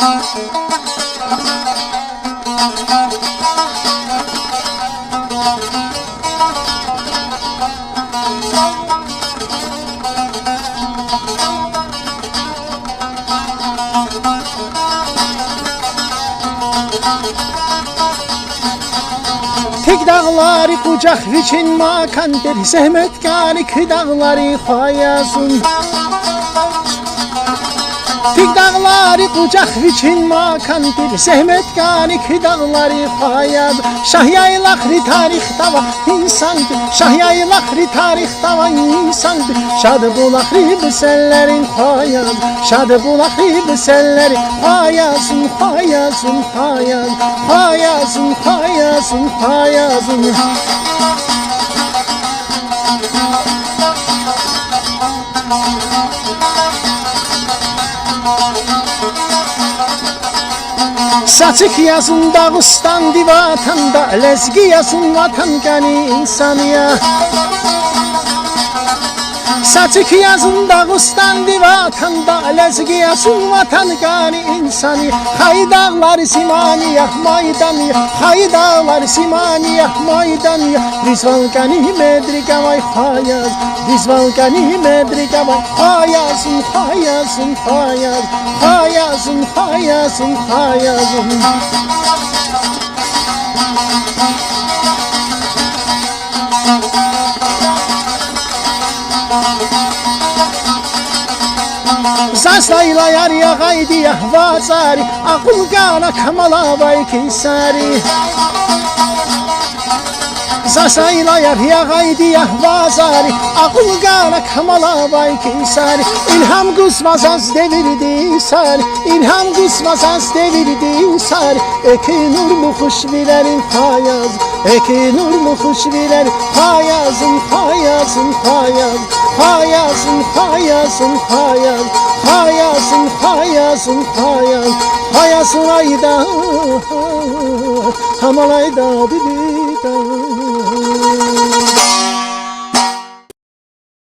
Tek dağları kucak için makandır, zahmetkarı dağları hayasın. Tek dağları kucak için makandır, zahmetkarı dağları hayat. Şah yaylaklı tarihte var insandır, şah yaylaklı tarihte var insandır. Şadı bulaklı bu sellerin hayat, şadı bulaklı bu sellerin hayasın, hayasın, hayat, hayasın, hayasın, hayasın. Saçık yazın Dağıstan divatanda, lezgi yazın vatan gani insaniya. Saçık yazın Dağıstan divatanda, lezgi yazın vatan gani insani. Hay dağlar simaniya maydaniya, hay dağlar simaniya maydaniya. Dizval gani medrika vay hayaz, dizval gani medrika vay hayazın, hayazın, hayaz, hayazın, hayazın, hayazın. Zaslayla yar ya gaydi ya vazari, akıl gana kamala vay kisari. Zaslayla yar ya gaydi ya vazari, akıl gana kamala vay kisari. İlham kusmaz az devirdi sari, ilham kusmaz az devirdi sari. Eki nurlu kuş bilerin hayaz, eki nurlu kuş bilerin hayazın, hayazın, hayaz, hayazın, hayazın, hayaz, hayazın, hayazın, hayaz, hayazın ayda, hamalayda dibida.